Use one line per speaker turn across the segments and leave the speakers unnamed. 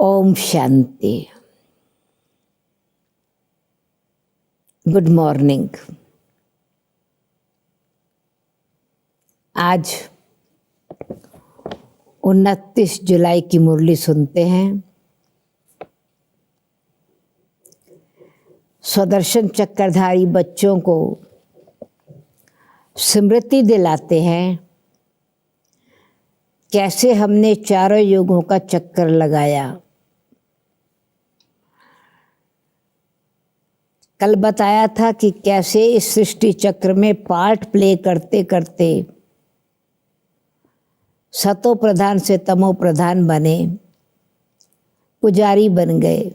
Om Shanti. Good morning. आज 29 जुलाई की मुरली सुनते हैं। स्वदर्शन चक्रधारी बच्चों को स्मृति दिलाते हैं कैसे हमने चारों युगों का चक्कर लगाया। कल बताया था कि कैसे इस सृष्टि चक्र में पार्ट प्ले करते करते सतो प्रधान से तमो प्रधान बने, पुजारी बन गए।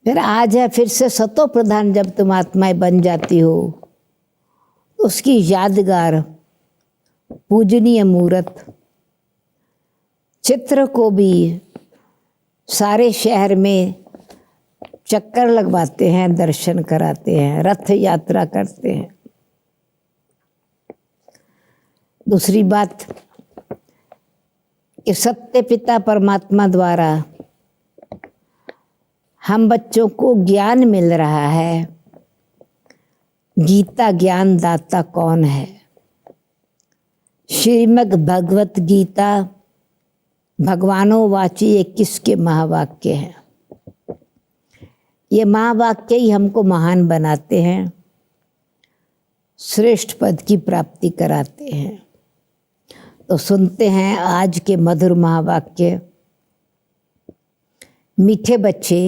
फिर आज है फिर से सतो प्रधान। जब तुम आत्माएं बन जाती हो, उसकी यादगार पूजनीय मूर्त चित्र को भी सारे शहर में चक्कर लगवाते हैं, दर्शन कराते हैं, रथ यात्रा करते हैं। दूसरी बात कि सत्य पिता परमात्मा द्वारा हम बच्चों को ज्ञान मिल रहा है। गीता ज्ञान दाता कौन है? श्रीमद् भगवत गीता भगवानो वाची 21 के महावाक्य हैं। ये महावाक्य ही हमको महान बनाते हैं, श्रेष्ठ पद की प्राप्ति कराते हैं। तो सुनते हैं आज के मधुर महावाक्य। मीठे बच्चे,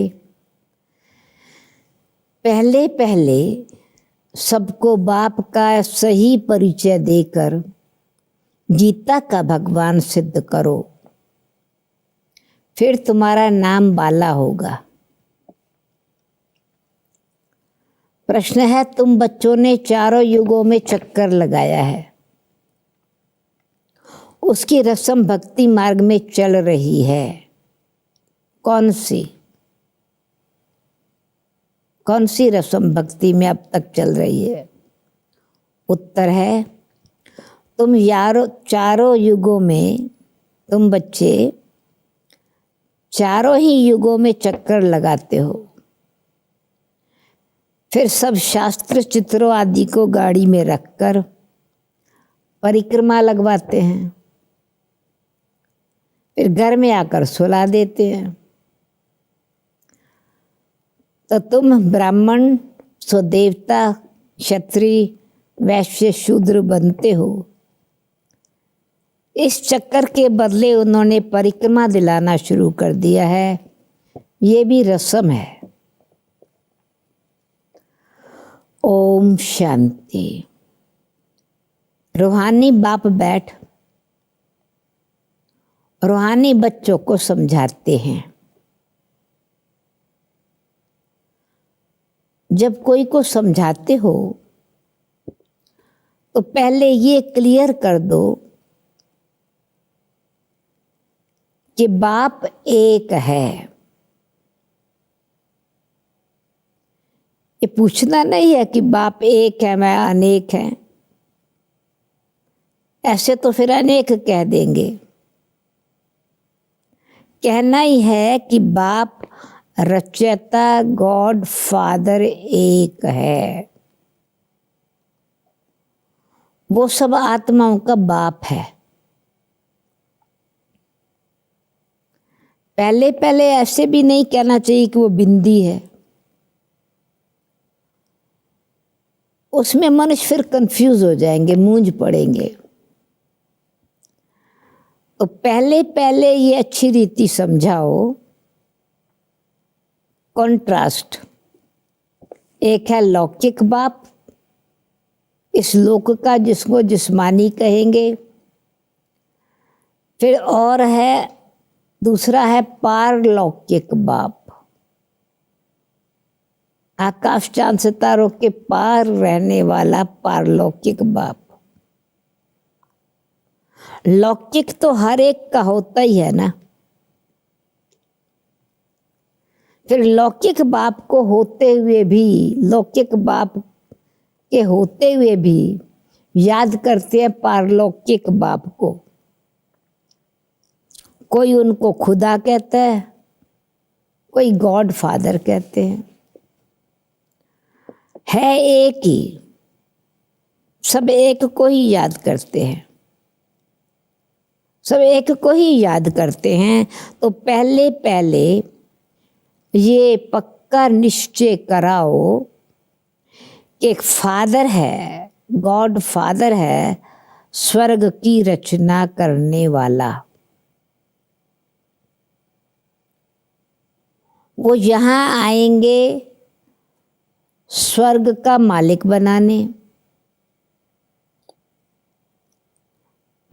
पहले पहले सबको बाप का सही परिचय देकर गीता का भगवान सिद्ध करो, फिर तुम्हारा नाम बाला होगा। प्रश्न है, तुम बच्चों ने चारों युगों में चक्कर लगाया है, उसकी रस्म भक्ति मार्ग में चल रही है। कौन सी रस्म भक्ति में अब तक चल रही है? उत्तर है, तुम चारों युगों में, तुम बच्चे चारों ही युगों में चक्कर लगाते हो। फिर सब शास्त्र चित्रों आदि को गाड़ी में रखकर परिक्रमा लगवाते हैं, फिर घर में आकर सुला देते हैं। तो तुम ब्राह्मण सो देवता, क्षत्रिय, वैश्य, शूद्र बनते हो। इस चक्कर के बदले उन्होंने परिक्रमा दिलाना शुरू कर दिया है। ये भी रस्म है। ओम शांति। रूहानी बाप बैठ रूहानी बच्चों को समझाते हैं। जब कोई को समझाते हो तो पहले ये क्लियर कर दो कि बाप एक है। ये पूछना नहीं है कि बाप एक है, मैं अनेक है। ऐसे तो फिर अनेक कह देंगे। कहना ही है कि बाप रचयिता गॉड फादर एक है। वो सब आत्माओं का बाप है। पहले पहले ऐसे भी नहीं कहना चाहिए कि वो बिंदी है। उसमें मनुष्य फिर कंफ्यूज हो जाएंगे, मूंझ पड़ेंगे। तो पहले पहले ये अच्छी रीति समझाओ। कॉन्ट्रास्ट, एक है लौकिक बाप, इस लोक का, जिसको जिस्मानी कहेंगे। फिर और है दूसरा है पारलौकिक बाप, आकाश चांद सितारों के पार रहने वाला पारलौकिक बाप। लौकिक तो हर एक का होता ही है ना। फिर लौकिक बाप को होते हुए भी, लौकिक बाप के होते हुए भी याद करते हैं पारलौकिक बाप को। कोई उनको खुदा कहता है, कोई गॉड फादर कहते हैं। है एक ही, सब एक को ही याद करते हैं, सब एक को ही याद करते हैं। तो पहले पहले ये पक्का निश्चय कराओ कि एक फादर है, गॉड फादर है, स्वर्ग की रचना करने वाला। वो यहाँ आएंगे स्वर्ग का मालिक बनाने,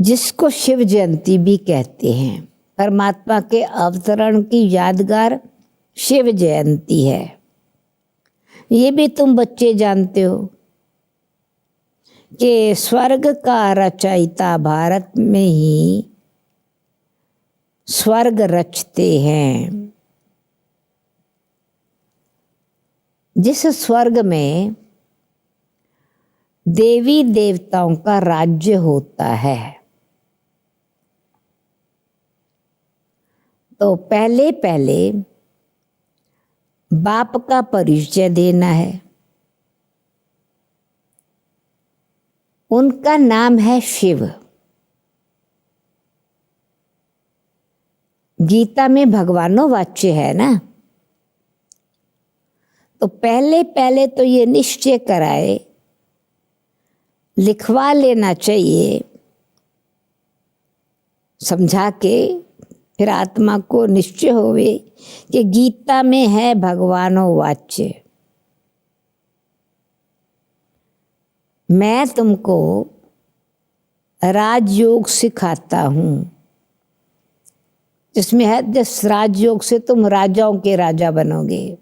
जिसको शिव जयंती भी कहते हैं। परमात्मा के अवतरण की यादगार शिव जयंती है। ये भी तुम बच्चे जानते हो कि स्वर्ग का रचयिता भारत में ही स्वर्ग रचते हैं। जिस स्वर्ग में देवी देवताओं का राज्य होता है, तो पहले पहले बाप का परिचय देना है। उनका नाम है शिव। गीता में भगवानों वाच्य है ना। तो पहले पहले तो ये निश्चय कराए, लिखवा लेना चाहिए, समझा के फिर आत्मा को निश्चय होवे कि गीता में है भगवानों वाच्य। मैं तुमको राजयोग सिखाता हूँ, जिसमें है जिस राजयोग से तुम राजाओं के राजा बनोगे।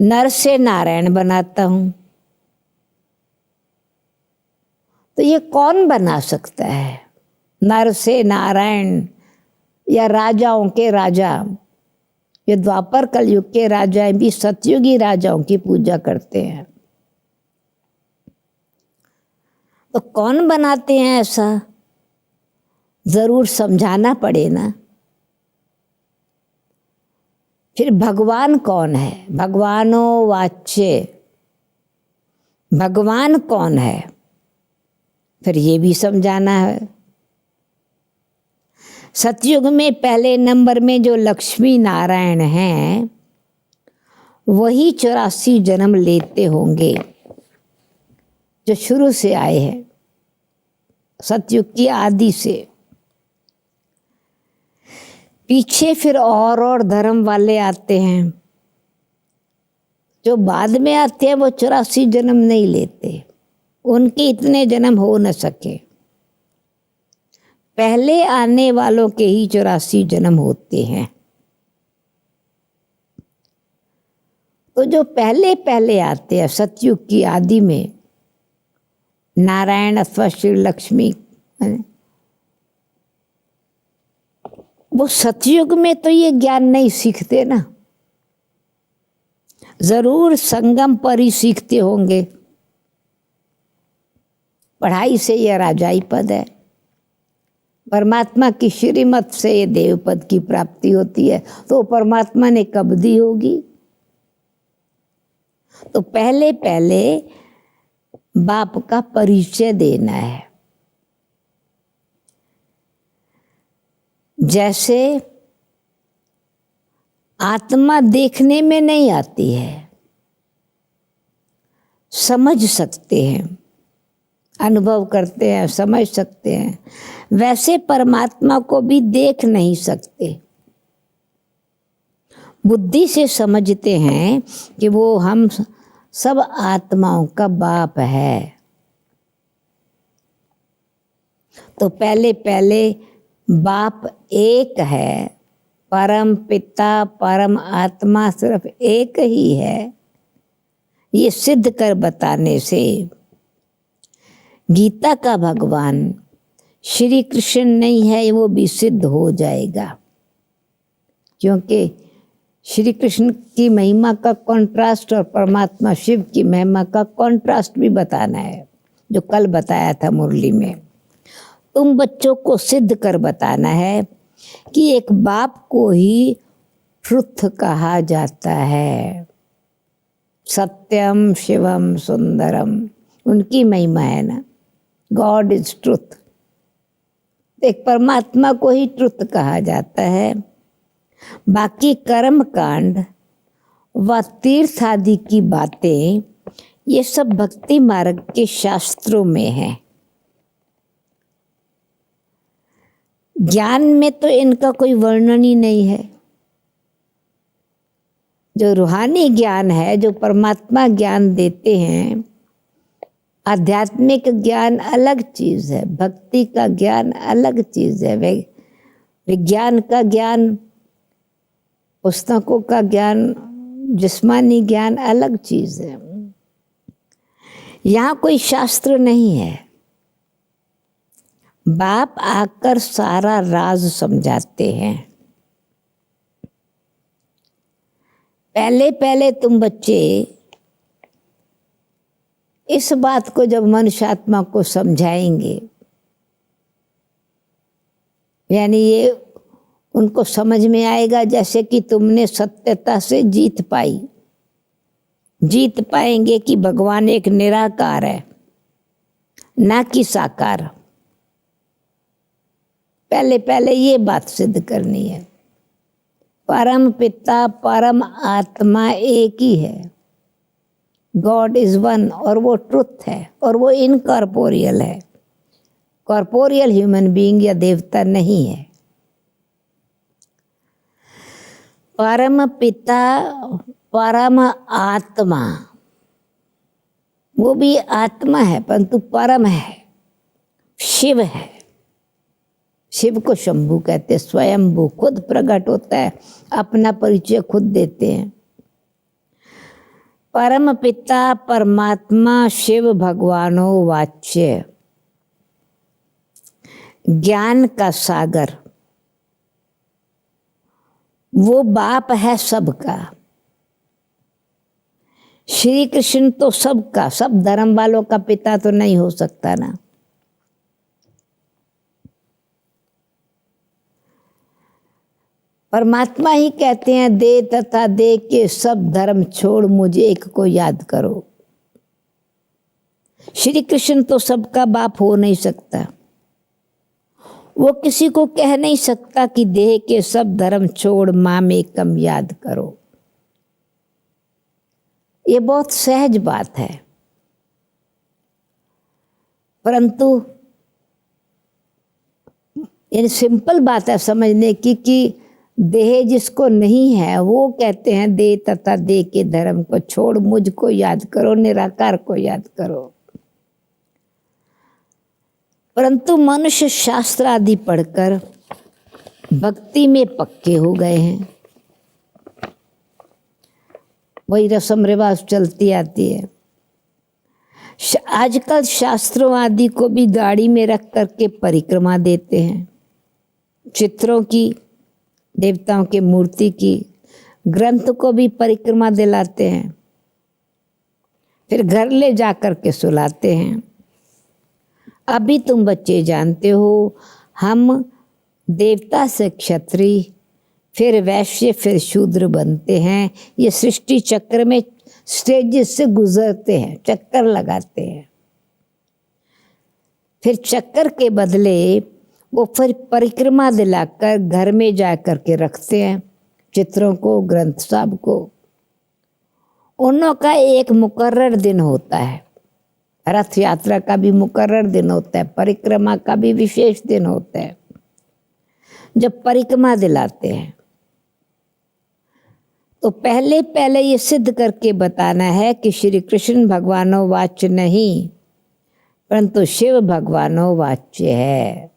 नर से नारायण बनाता हूँ। तो ये कौन बना सकता है? नर से नारायण या राजाओं के राजा। ये द्वापर कलयुग के राजा भी सतयुगी राजाओं की पूजा करते हैं। तो कौन बनाते हैं ऐसा? जरूर समझाना पड़े ना। फिर भगवान कौन है? भगवानों वाच्य भगवान कौन है? फिर ये भी समझाना है। सतयुग में पहले नंबर में जो लक्ष्मी नारायण हैं, वही 84 जन्म लेते होंगे जो शुरू से आए हैं, सतयुग की आदि से। पीछे फिर और धर्म वाले आते हैं। जो बाद में आते हैं वो 84 जन्म नहीं लेते, उनके इतने जन्म हो न सके। पहले आने वालों के ही 84 जन्म होते हैं। तो जो पहले पहले आते हैं सतयुग की आदि में, नारायण अथवा शिव लक्ष्मी, वो सतयुग में तो ये ज्ञान नहीं सीखते ना। जरूर संगम पर ही सीखते होंगे। पढ़ाई से यह राजाई पद है, परमात्मा की श्रीमत से ये देव पद की प्राप्ति होती है। तो परमात्मा ने कब दी होगी? तो पहले पहले बाप का परिचय देना है। जैसे आत्मा देखने में नहीं आती है, समझ सकते हैं, अनुभव करते हैं, समझ सकते हैं, वैसे परमात्मा को भी देख नहीं सकते। बुद्धि से समझते हैं कि वो हम सब आत्माओं का बाप है। तो पहले पहले बाप एक है, परम पिता परम आत्मा सिर्फ एक ही है। ये सिद्ध कर बताने से गीता का भगवान श्री कृष्ण नहीं है, वो भी सिद्ध हो जाएगा। क्योंकि श्री कृष्ण की महिमा का कॉन्ट्रास्ट और परमात्मा शिव की महिमा का कॉन्ट्रास्ट भी बताना है, जो कल बताया था मुरली में। तुम बच्चों को सिद्ध कर बताना है कि एक बाप को ही ट्रुथ कहा जाता है। सत्यम शिवम सुंदरम, उनकी महिमा है ना, गॉड इज ट्रुथ। एक परमात्मा को ही ट्रुथ कहा जाता है। बाकी कर्म कांड व तीर्थ आदि की बातें ये सब भक्ति मार्ग के शास्त्रों में है। ज्ञान में तो इनका कोई वर्णन ही नहीं है। जो रूहानी ज्ञान है, जो परमात्मा ज्ञान देते हैं, आध्यात्मिक ज्ञान अलग चीज है, भक्ति का ज्ञान अलग चीज है, विज्ञान का ज्ञान, पुस्तकों का ज्ञान, जिस्मानी ज्ञान अलग चीज है। यहाँ कोई शास्त्र नहीं है। बाप आकर सारा राज समझाते हैं। पहले पहले तुम बच्चे इस बात को जब मनुष्य आत्मा को समझाएंगे, यानी ये उनको समझ में आएगा जैसे कि तुमने सत्यता से जीत पाई, जीत पाएंगे कि भगवान एक निराकार है, ना कि साकार। पहले पहले ये बात सिद्ध करनी है। परम पिता परम आत्मा एक ही है, गॉड इज वन, और वो ट्रुथ है, और वो इनकॉर्पोरियल है। कॉर्पोरियल ह्यूमन बीइंग या देवता नहीं है। परम पिता परम आत्मा, वो भी आत्मा है परंतु परम है, शिव है। शिव को शंभु कहते हैं, स्वयंभू, खुद प्रकट होता है, अपना परिचय खुद देते हैं। परम पिता परमात्मा शिव भगवानो वाच्य, ज्ञान का सागर, वो बाप है सबका। श्री कृष्ण तो सबका, सब धर्म वालों का पिता तो नहीं हो सकता ना। परमात्मा ही कहते हैं, दे तथा दे के सब धर्म छोड़ मुझे एक को याद करो। श्री कृष्ण तो सबका बाप हो नहीं सकता। वो किसी को कह नहीं सकता कि देह के सब धर्म छोड़ माम एकम याद करो। ये बहुत सहज बात है, परंतु ये सिंपल बात है समझने की कि देह जिसको नहीं है वो कहते हैं दे तथा दे के धर्म को छोड़ मुझको याद करो, निराकार को याद करो। परंतु मनुष्य शास्त्र आदि पढ़कर भक्ति में पक्के हो गए हैं। वही रस्म रिवाज चलती आती है। आजकल शास्त्रों आदि को भी गाड़ी में रख करके परिक्रमा देते हैं, चित्रों की, देवताओं की मूर्ति की, ग्रंथ को भी परिक्रमा दिलाते हैं, फिर घर ले जा कर के सुलाते हैं। अभी तुम बच्चे जानते हो, हम देवता से क्षत्रिय, फिर वैश्य, फिर शूद्र बनते हैं। ये सृष्टि चक्र में स्टेजेस से गुजरते हैं, चक्कर लगाते हैं। फिर चक्कर के बदले वो फिर परिक्रमा दिलाकर घर में जा कर के रखते हैं चित्रों को, ग्रंथ साहब को। उनों का एक मुकर्रर दिन होता है, रथ यात्रा का भी मुकर्रर दिन होता है, परिक्रमा का भी विशेष दिन होता है, जब परिक्रमा दिलाते हैं। तो पहले पहले ये सिद्ध करके बताना है कि श्री कृष्ण भगवानो वाच्य नहीं, परंतु शिव भगवानो वाच्य है।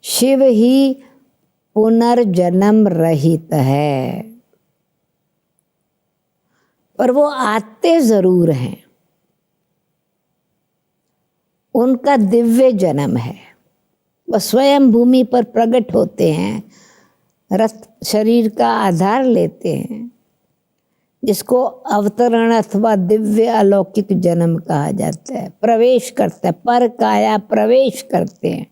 शिव ही पुनर्जन्म रहित है, पर वो आते जरूर हैं। उनका दिव्य जन्म है, वह स्वयं भूमि पर प्रकट होते हैं, रथ शरीर का आधार लेते हैं, जिसको अवतरण अथवा दिव्य अलौकिक जन्म कहा जाता है। प्रवेश करता है, पर काया प्रवेश करते हैं,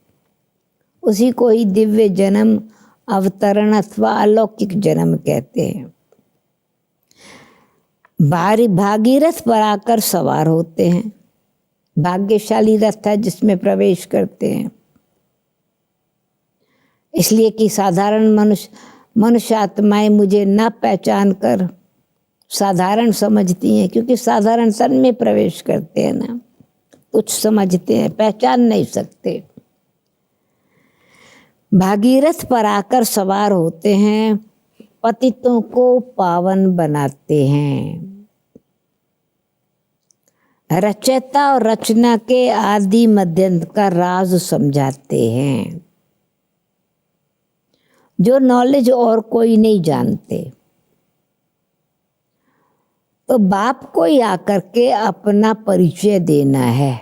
उसी को ही दिव्य जन्म, अवतरण अथवा अलौकिक जन्म कहते हैं। भागीरथ पर आकर सवार होते हैं। भाग्यशाली रथ है जिसमें प्रवेश करते हैं। इसलिए कि साधारण मनुष्य आत्माएं मुझे न पहचान कर साधारण समझती हैं, क्योंकि साधारण तन में प्रवेश करते हैं ना, कुछ समझते हैं, पहचान नहीं सकते। भागीरथ पर आकर सवार होते हैं, पतितों को पावन बनाते हैं। रचयिता और रचना के आदि मध्यंत का राज समझाते हैं, जो नॉलेज और कोई नहीं जानते। तो बाप को ही आकर के अपना परिचय देना है।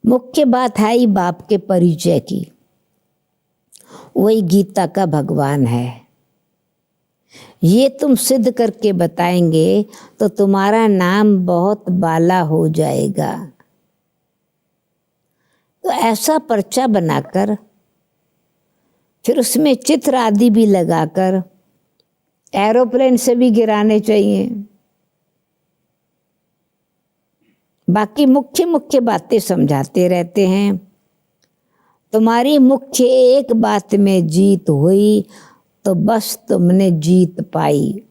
मुख्य बात है ही बाप के परिचय की। वही गीता का भगवान है। ये तुम सिद्ध करके बताएंगे तो तुम्हारा नाम बहुत बाला हो जाएगा। तो ऐसा पर्चा बनाकर फिर उसमें चित्र आदि भी लगाकर एरोप्लेन से भी गिराने चाहिए। बाकी मुख्य मुख्य बातें समझाते रहते हैं। तुम्हारी मुख्य एक बात में जीत हुई तो बस तुमने जीत पाई।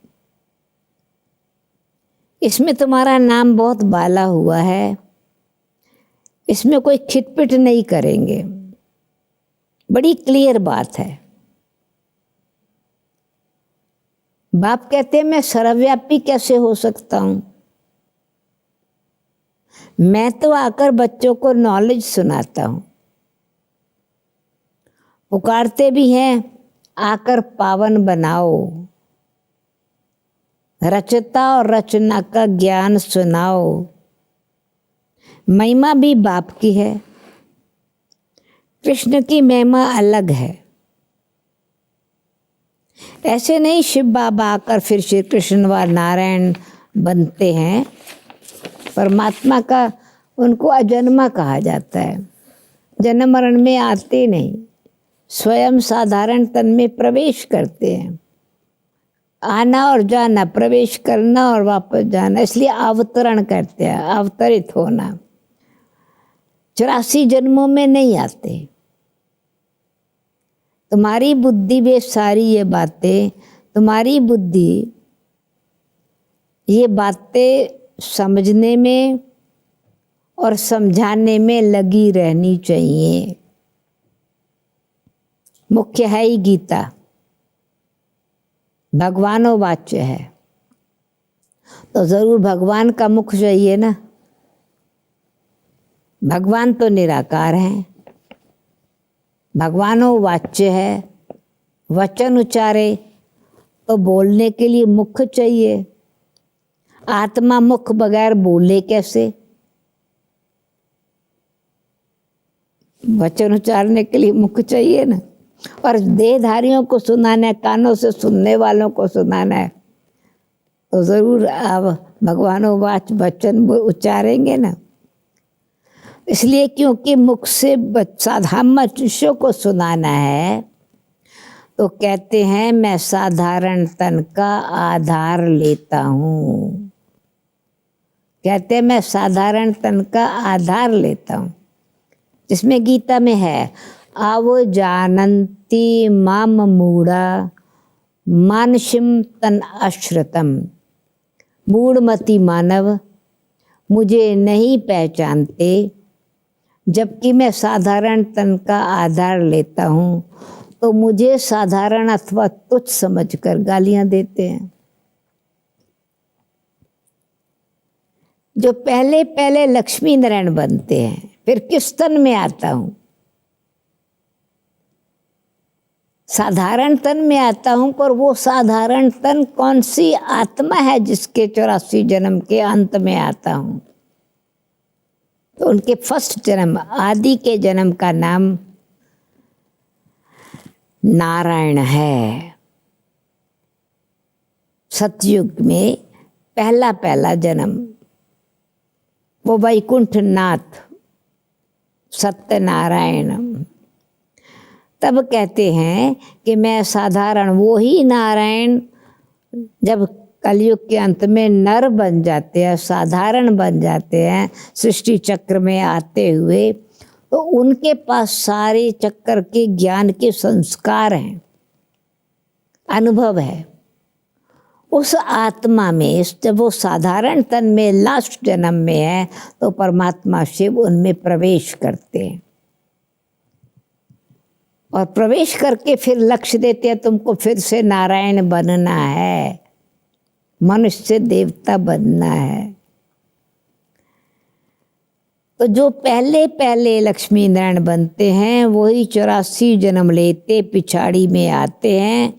इसमें तुम्हारा नाम बहुत बाला हुआ है, इसमें कोई खिटपिट नहीं करेंगे। बड़ी क्लियर बात है। बाप कहते हैं मैं सर्वव्यापी कैसे हो सकता हूं? मैं तो आकर बच्चों को नॉलेज सुनाता हूं। पुकारते भी हैं आकर पावन बनाओ, रचता और रचना का ज्ञान सुनाओ। महिमा भी बाप की है, कृष्ण की महिमा अलग है। ऐसे नहीं शिव बाबा आकर फिर श्री कृष्ण व नारायण बनते हैं। परमात्मा का उनको अजन्मा कहा जाता है, जन्म मरण में आते नहीं, स्वयं साधारण तन में प्रवेश करते हैं। आना और जाना, प्रवेश करना और वापस जाना, इसलिए अवतरण करते हैं, अवतरित होना। 84 जन्मों में नहीं आते। तुम्हारी बुद्धि वे सारी ये बातें, तुम्हारी बुद्धि ये बातें समझने में और समझाने में लगी रहनी चाहिए। मुख्य है ही गीता, भगवानों वाच्य है, तो जरूर भगवान का मुख चाहिए ना। भगवान तो निराकार हैं, भगवानों वाच्य है। वचन उच्चारे तो बोलने के लिए मुख चाहिए। आत्मा मुख बगैर बोले कैसे? वचन उच्चारने के लिए मुख चाहिए ना। और देहधारियों को सुनाना है, कानों से सुनने वालों को सुनाना है, तो जरूर आप भगवानों वाच वचन उच्चारेंगे ना। इसलिए क्योंकि मुख से साधारण मनुष्यों को सुनाना है, तो कहते हैं मैं साधारण तन का आधार लेता हूँ। कहते हैं मैं साधारण तन का आधार लेता हूँ, जिसमें गीता में है आवो जानन्ति माम मूढ़ा मानसिम तन अश्रुतम। मूढ़मति मानव मुझे नहीं पहचानते, जबकि मैं साधारण तन का आधार लेता हूँ, तो मुझे साधारण अथवा तुच्छ समझकर गालियां देते हैं। जो पहले पहले लक्ष्मी नारायण बनते हैं, फिर किस तन में आता हूँ? साधारण तन में आता हूँ। पर वो साधारण तन कौन सी आत्मा है जिसके 84 जन्म के अंत में आता हूँ? तो उनके फर्स्ट जन्म, आदि के जन्म का नाम नारायण है। सतयुग में पहला पहला जन्म, वो वैकुंठनाथ सत्यनारायण। तब कहते हैं कि मैं साधारण, वो ही नारायण जब कलयुग के अंत में नर बन जाते हैं, साधारण बन जाते हैं सृष्टि चक्र में आते हुए, तो उनके पास सारे चक्र के ज्ञान के संस्कार हैं, अनुभव है। उस आत्मा में जब वो साधारण तन में लास्ट जन्म में है तो परमात्मा शिव उनमें प्रवेश करते हैं और प्रवेश करके फिर लक्ष्य देते हैं, तुमको फिर से नारायण बनना है, मनुष्य से देवता बनना है। तो जो पहले पहले लक्ष्मी नारायण बनते हैं वही 84 जन्म लेते पिछाड़ी में आते हैं,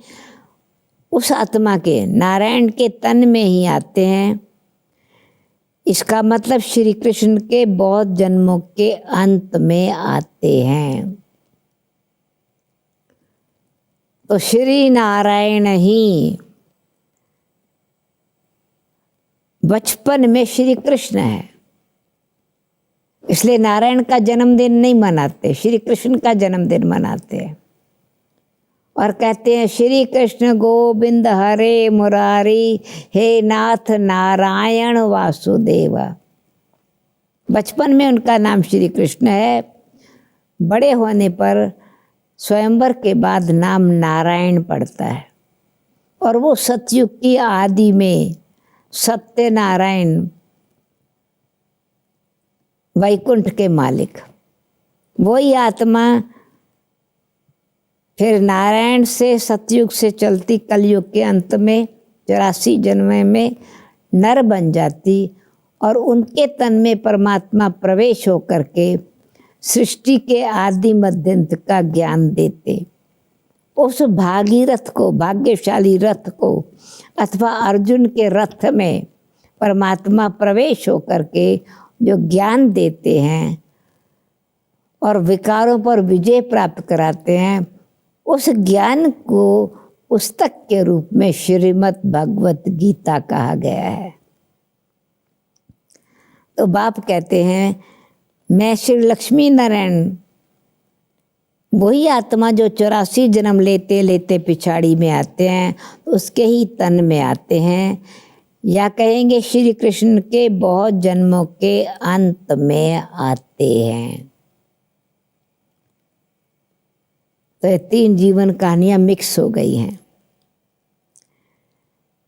उस आत्मा के नारायण के तन में ही आते हैं। इसका मतलब श्री कृष्ण के बहुत जन्मों के अंत में आते हैं। तो श्री नारायण ही बचपन में श्री कृष्ण है, इसलिए नारायण का जन्मदिन नहीं मनाते, श्री कृष्ण का जन्मदिन मनाते हैं और कहते हैं श्री कृष्ण गोविंद हरे मुरारी, हे नाथ नारायण वासुदेव। बचपन में उनका नाम श्री कृष्ण है, बड़े होने पर स्वयंवर के बाद नाम नारायण पड़ता है। और वो सतयुग की आदि में सत्यनारायण, वैकुंठ के मालिक, वही आत्मा फिर नारायण से सतयुग से चलती कलयुग के अंत में 84 जन्म में नर बन जाती और उनके तन में परमात्मा प्रवेश होकर के सृष्टि के आदि मध्यंत का ज्ञान देते। उस भागीरथ को, भाग्यशाली रथ को अथवा अर्जुन के रथ में परमात्मा प्रवेश होकर के जो ज्ञान देते हैं और विकारों पर विजय प्राप्त कराते हैं, उस ज्ञान को पुस्तक के रूप में श्रीमद् भगवत गीता कहा गया है। तो बाप कहते हैं मैं श्री लक्ष्मी नारायण, वही आत्मा जो 84 जन्म लेते लेते पिछाड़ी में आते हैं, उसके ही तन में आते हैं, या कहेंगे श्री कृष्ण के बहुत जन्मों के अंत में आते हैं। तो ये 3 जीवन कहानियां मिक्स हो गई हैं।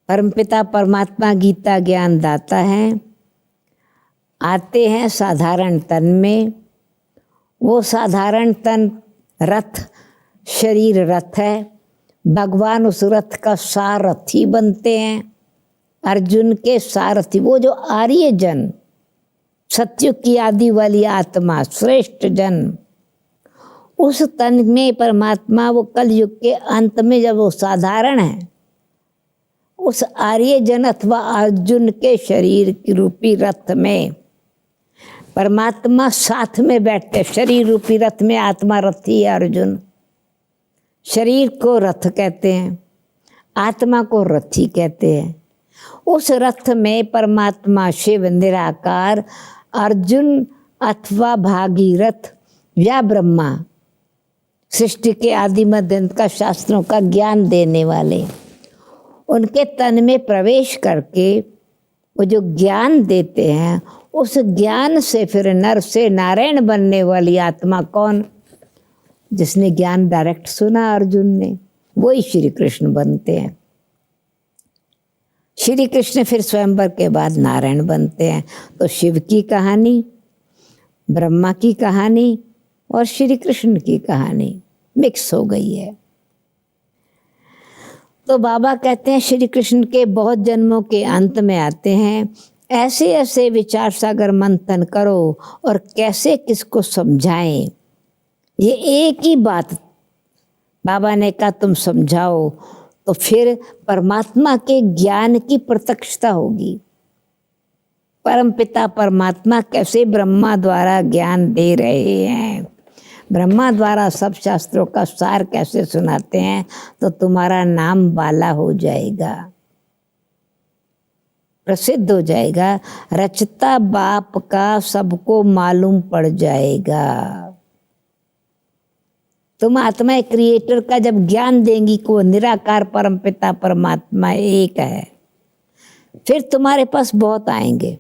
परमपिता परमात्मा गीता ज्ञान दाता है, आते हैं साधारण तन में। वो साधारण तन रथ, शरीर रथ है, भगवान उस रथ का सारथी बनते हैं, अर्जुन के सारथी। वो जो आर्य जन, सतयुग की आदि वाली आत्मा, श्रेष्ठ जन, उस तन में परमात्मा वो कलयुग के अंत में जब वो साधारण है, उस आर्य जन अथवा अर्जुन के शरीर की रूपी रथ में परमात्मा साथ में बैठते। शरीर रूपी रथ में आत्मा रथी है अर्जुन। शरीर को रथ कहते हैं, आत्मा को रथी कहते हैं। उस रथ में परमात्मा शिव निराकार, अर्जुन अथवा भागीरथ या ब्रह्मा, सृष्टि के आदि मध्यंत का शास्त्रों का ज्ञान देने वाले, उनके तन में प्रवेश करके वो जो ज्ञान देते हैं, उस ज्ञान से फिर नर से नारायण बनने वाली आत्मा कौन? जिसने ज्ञान डायरेक्ट सुना अर्जुन ने, वही श्री कृष्ण बनते हैं। श्री कृष्ण फिर स्वयंवर के बाद नारायण बनते हैं। तो शिव की कहानी, ब्रह्मा की कहानी और श्री कृष्ण की कहानी मिक्स हो गई है। तो बाबा कहते हैं श्री कृष्ण के बहुत जन्मों के अंत में आते हैं। ऐसे ऐसे विचार सागर मंथन करो और कैसे किसको समझाएं। ये एक ही बात बाबा ने कहा, तुम समझाओ तो फिर परमात्मा के ज्ञान की प्रत्यक्षता होगी। परमपिता परमात्मा कैसे ब्रह्मा द्वारा ज्ञान दे रहे हैं, ब्रह्मा द्वारा सब शास्त्रों का सार कैसे सुनाते हैं, तो तुम्हारा नाम बाला हो जाएगा। प्रसिद्ध हो जाएगा, रचता बाप का सबको मालूम पड़ जाएगा। तुम आत्मा क्रिएटर का जब ज्ञान देंगी कि वो निराकार परमपिता परमात्मा एक है, फिर तुम्हारे पास बहुत आएंगे,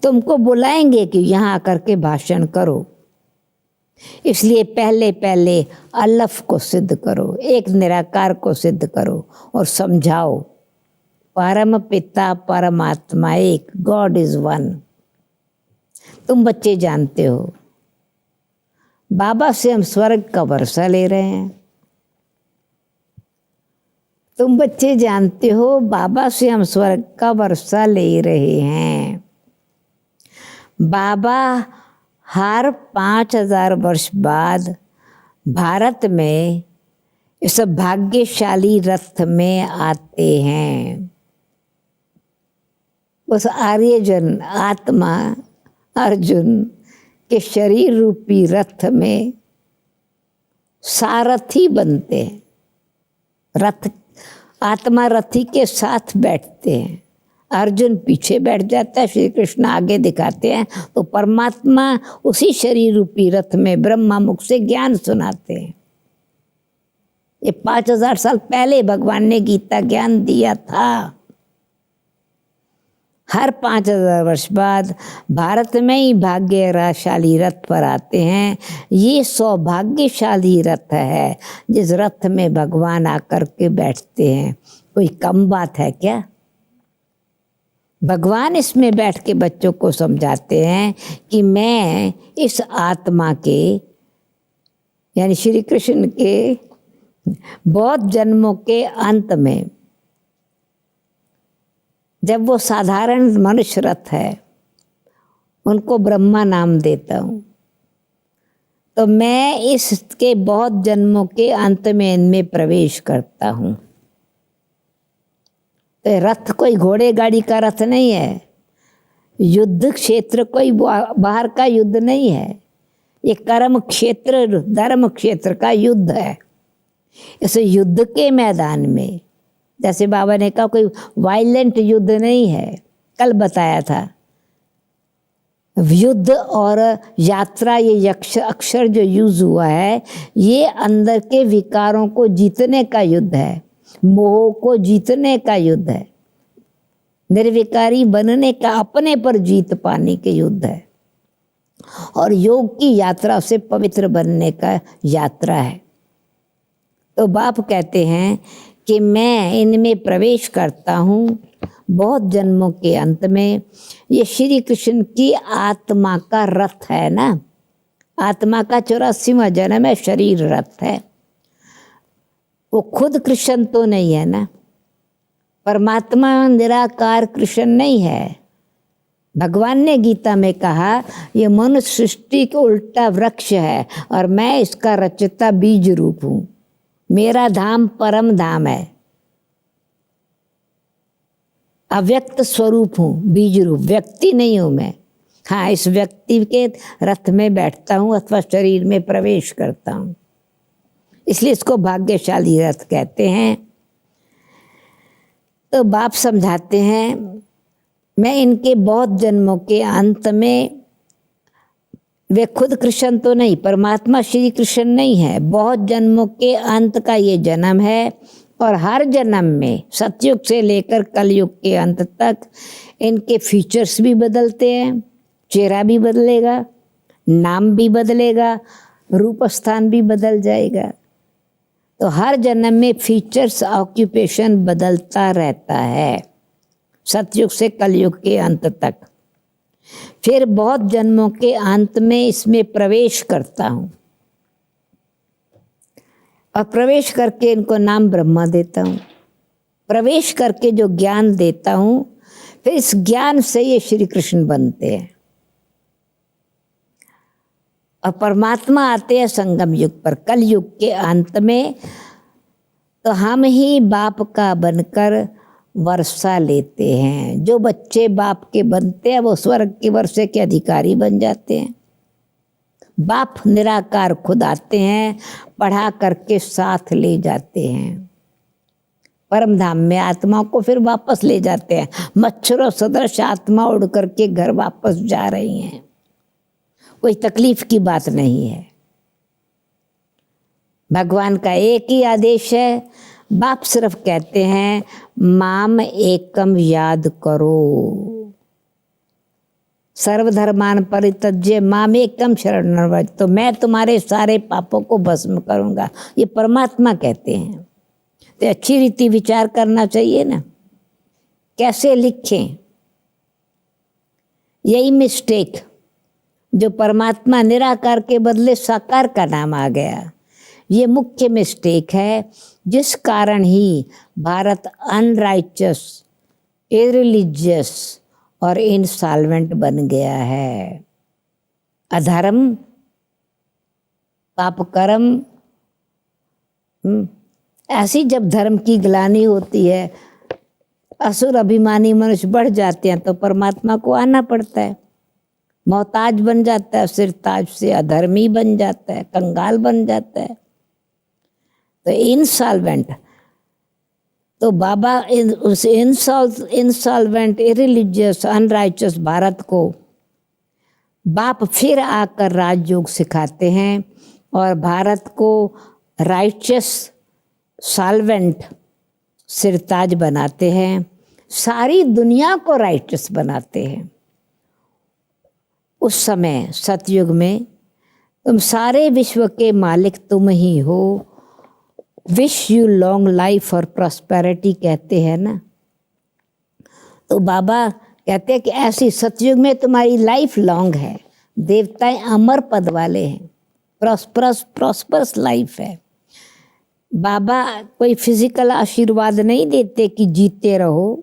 तुमको बुलाएंगे कि यहाँ आकर के भाषण करो। इसलिए पहले पहले अलफ को सिद्ध करो, एक निराकार को सिद्ध करो और समझाओ परम पिता परमात्मा एक, गॉड इज वन। तुम बच्चे जानते हो बाबा से हम स्वर्ग का वर्षा ले रहे हैं। तुम बच्चे जानते हो बाबा से हम स्वर्ग का वर्षा ले रहे हैं। बाबा हर 5000 वर्ष बाद भारत में इस भाग्यशाली रथ में आते हैं। उस आर्यजन आत्मा अर्जुन के शरीर रूपी रथ में सारथी बनते हैं। रथ आत्मा रथी के साथ बैठते हैं, अर्जुन पीछे बैठ जाता है, श्री कृष्ण आगे दिखाते हैं, तो परमात्मा उसी शरीर रूपी रथ में ब्रह्मा मुख से ज्ञान सुनाते हैं। ये 5000 साल पहले भगवान ने गीता ज्ञान दिया था। हर 5000 वर्ष बाद भारत में ही भाग्यशाली रथ पर आते हैं। ये सौभाग्यशाली रथ है जिस रथ में भगवान आकर के बैठते हैं। कोई कम बात है क्या? भगवान इसमें बैठ के बच्चों को समझाते हैं कि मैं इस आत्मा के यानी श्री कृष्ण के बहुत जन्मों के अंत में जब वो साधारण मनुष्य रथ है, उनको ब्रह्मा नाम देता हूँ, तो मैं इसके बहुत जन्मों के अंत में इनमें प्रवेश करता हूँ। तो रथ कोई घोड़े गाड़ी का रथ नहीं है, युद्ध क्षेत्र कोई बाहर का युद्ध नहीं है, ये कर्म क्षेत्र धर्म क्षेत्र का युद्ध है। इस युद्ध के मैदान में जैसे बाबा ने कहा कोई वायलेंट युद्ध नहीं है, कल बताया था। युद्ध और यात्रा ये अक्षर जो यूज हुआ है, ये अंदर के विकारों को जीतने का युद्ध है, मोह को जीतने का युद्ध है, निर्विकारी बनने का, अपने पर जीत पाने के युद्ध है, और योग की यात्रा से पवित्र बनने का यात्रा है। तो बाप कहते हैं कि मैं इनमें प्रवेश करता हूँ बहुत जन्मों के अंत में। ये श्री कृष्ण की आत्मा का रथ है ना, आत्मा का 84वां जन्म है, शरीर रथ है। वो खुद कृष्ण तो नहीं है ना, परमात्मा निराकार कृष्ण नहीं है। भगवान ने गीता में कहा ये मनुष्य सृष्टि का उल्टा वृक्ष है और मैं इसका रचता बीज रूप हूँ। मेरा धाम परम धाम है, अव्यक्त स्वरूप हूँ, बीज रूप, व्यक्ति नहीं हूँ मैं। हाँ, इस व्यक्ति के रथ में बैठता हूँ अथवा शरीर में प्रवेश करता हूँ, इसलिए इसको भाग्यशाली रथ कहते हैं। तो बाप समझाते हैं मैं इनके बहुत जन्मों के अंत में, वे खुद कृष्ण तो नहीं, परमात्मा श्री कृष्ण नहीं है, बहुत जन्मों के अंत का ये जन्म है। और हर जन्म में सतयुग से लेकर कलयुग के अंत तक इनके फीचर्स भी बदलते हैं, चेहरा भी बदलेगा, नाम भी बदलेगा, रूप स्थान भी बदल जाएगा। तो हर जन्म में फीचर्स ऑक्यूपेशन बदलता रहता है सतयुग से कलयुग के अंत तक। फिर बहुत जन्मों के अंत में इसमें प्रवेश करता हूँ और प्रवेश करके इनको नाम ब्रह्मा देता हूँ। प्रवेश करके जो ज्ञान देता हूँ, फिर इस ज्ञान से ये श्री कृष्ण बनते हैं और परमात्मा आते हैं संगम युग पर, कल युग के अंत में। तो हम ही बाप का बनकर वर्षा लेते हैं। जो बच्चे बाप के बनते हैं वो स्वर्ग के वर्षे के अधिकारी बन जाते हैं। बाप निराकार खुद आते हैं, पढ़ा करके साथ ले जाते हैं। परम धाम में आत्माओं को फिर वापस ले जाते हैं। मच्छरों सदृश आत्मा उड़ करके घर वापस जा रही हैं, कोई तकलीफ की बात नहीं है। भगवान का एक ही आदेश है, बाप सिर्फ कहते हैं माम एकम याद करो, सर्वधर्मान परित्यज्य माम एकम शरणं व्रज, तो मैं तुम्हारे सारे पापों को भस्म करूंगा, ये परमात्मा कहते हैं। तो अच्छी रीति विचार करना चाहिए ना, कैसे लिखें। यही मिस्टेक जो परमात्मा निराकार के बदले साकार का नाम आ गया, ये मुख्य मिस्टेक है, जिस कारण ही भारत अनराइचस, इरिलीजियस और इंसॉल्वेंट बन गया है। अधर्म, पाप कर्म, ऐसी जब धर्म की ग्लानि होती है, असुर अभिमानी मनुष्य बढ़ जाते हैं, तो परमात्मा को आना पड़ता है, मोहताज बन जाता है, सिरताज से अधर्मी बन जाता है, कंगाल बन जाता है। तो इंसॉल्वेंट, तो बाबा उस इंसॉल्वेंट, इरिलीजियस, अनराइचस भारत को बाप फिर आकर राजयोग सिखाते हैं और भारत को राइचस, सॉल्वेंट, सिरताज बनाते हैं, सारी दुनिया को राइचस बनाते हैं। उस समय सतयुग में तुम सारे विश्व के मालिक तुम ही हो, विश यू लॉन्ग लाइफ और प्रॉस्पेरिटी कहते हैं ना। तो बाबा कहते हैं कि ऐसी सतयुग में तुम्हारी लाइफ लॉन्ग है, देवताएं अमर पद वाले हैं, प्रॉस्परस लाइफ है। बाबा कोई फिजिकल आशीर्वाद नहीं देते कि जीते रहो,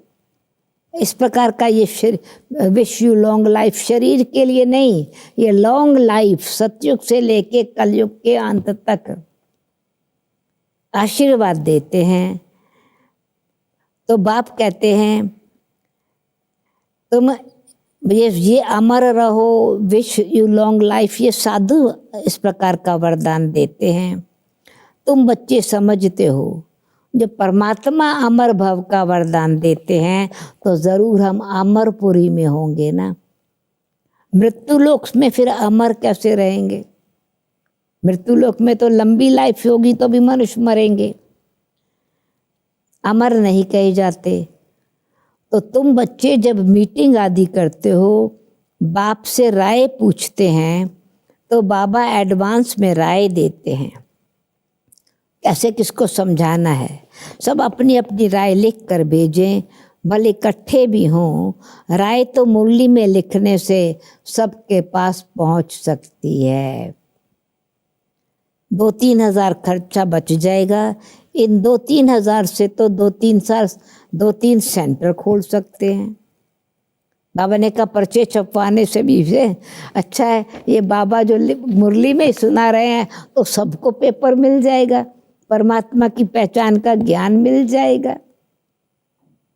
इस प्रकार का ये विश यू लॉन्ग लाइफ शरीर के लिए नहीं, ये लॉन्ग लाइफ सतयुग से लेके कलयुग के अंत तक आशीर्वाद देते हैं। तो बाप कहते हैं तुम ये अमर रहो, विश यू लॉन्ग लाइफ, ये साधु इस प्रकार का वरदान देते हैं। तुम बच्चे समझते हो, जब परमात्मा अमर भव का वरदान देते हैं तो जरूर हम अमरपुरी में होंगे ना। मृत्युलोक में फिर अमर कैसे रहेंगे? मृत्युलोक में तो लंबी लाइफ होगी तो भी मनुष्य मरेंगे, अमर नहीं कहे जाते। तो तुम बच्चे जब मीटिंग आदि करते हो, बाप से राय पूछते हैं, तो बाबा एडवांस में राय देते हैं, कैसे किसको समझाना है। सब अपनी अपनी राय लिख कर भेजें, भले इकट्ठे भी हों। राय तो मुरली में लिखने से सबके पास पहुंच सकती है। 2-3 हज़ार खर्चा बच जाएगा। इन 2-3 हज़ार से तो 2-3 सेंटर खोल सकते हैं। बाबा ने कहा पर्चे छपवाने से भी अच्छा है ये बाबा जो मुरली में सुना रहे हैं, तो सबको पेपर मिल जाएगा, परमात्मा की पहचान का ज्ञान मिल जाएगा।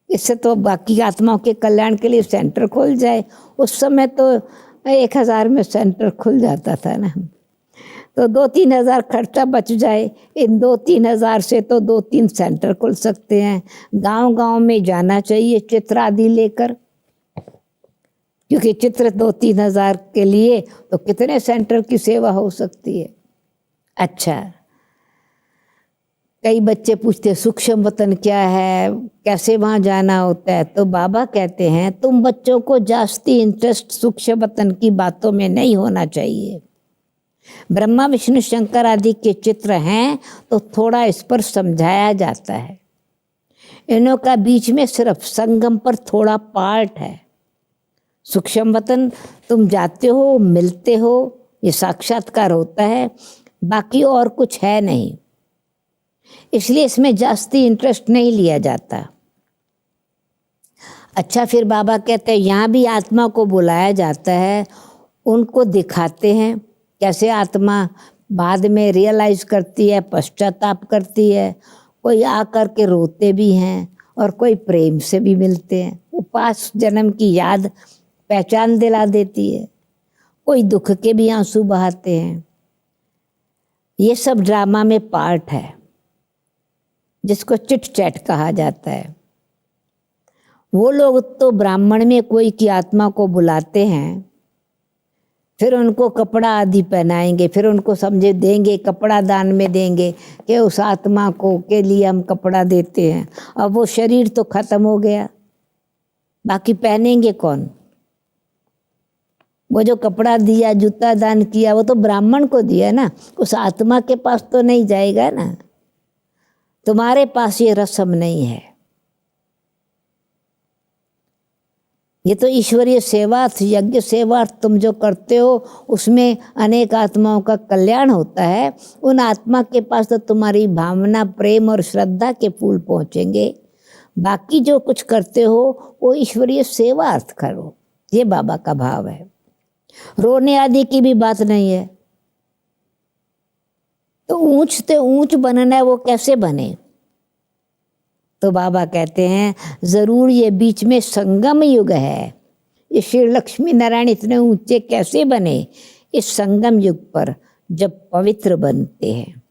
इससे तो बाकी आत्माओं के कल्याण के लिए सेंटर खोल जाए। उस समय तो 1,000 में सेंटर खुल जाता था ना, तो 2-3 हज़ार खर्चा बच जाए। इन 2-3 हज़ार से तो 2-3 सेंटर खुल सकते हैं। गांव-गांव में जाना चाहिए चित्र आदि लेकर, क्योंकि चित्र 2-3 हज़ार के लिए तो कितने सेंटर की सेवा हो सकती है। अच्छा, कई बच्चे पूछते सूक्ष्म वतन क्या है, कैसे वहाँ जाना होता है। तो बाबा कहते हैं तुम बच्चों को जास्ती इंटरेस्ट सूक्ष्म वतन की बातों में नहीं होना चाहिए। ब्रह्मा विष्णु शंकर आदि के चित्र हैं तो थोड़ा इस पर समझाया जाता है। इनों का बीच में सिर्फ संगम पर थोड़ा पार्ट है। सूक्ष्म वतन तुम जाते हो, मिलते हो, ये साक्षात्कार होता है, बाकी और कुछ है नहीं, इसलिए इसमें जास्ती इंटरेस्ट नहीं लिया जाता। अच्छा, फिर बाबा कहते हैं यहाँ भी आत्मा को बुलाया जाता है, उनको दिखाते हैं कैसे आत्मा बाद में रियलाइज करती है, पश्चाताप करती है। कोई आकर के रोते भी हैं और कोई प्रेम से भी मिलते हैं, वो पास जन्म की याद पहचान दिला देती है। कोई दुख के भी आंसू बहाते हैं। ये सब ड्रामा में पार्ट है। जिसको चिट चैट कहा जाता है। वो लोग तो ब्राह्मण में कोई की आत्मा को बुलाते हैं, फिर उनको कपड़ा आदि पहनाएंगे, फिर उनको समझे देंगे, कपड़ा दान में देंगे कि उस आत्मा को के लिए हम कपड़ा देते हैं। अब वो शरीर तो खत्म हो गया, बाकी पहनेंगे कौन? वो जो कपड़ा दिया, जूता दान किया, वो तो ब्राह्मण को दिया ना, उस आत्मा के पास तो नहीं जाएगा ना। तुम्हारे पास ये रस्म नहीं है। ये तो ईश्वरीय सेवार्थ, यज्ञ सेवार्थ तुम जो करते हो उसमें अनेक आत्माओं का कल्याण होता है। उन आत्मा के पास तो तुम्हारी भावना, प्रेम और श्रद्धा के फूल पहुँचेंगे। बाकी जो कुछ करते हो वो ईश्वरीय सेवार्थ करो, ये बाबा का भाव है। रोने आदि की भी बात नहीं है। तो ऊंच से ऊंच बनना है, वो कैसे बने? तो बाबा कहते हैं जरूर ये बीच में संगम युग है। ये श्री लक्ष्मी नारायण इतने ऊंचे कैसे बने? इस संगम युग पर जब पवित्र बनते हैं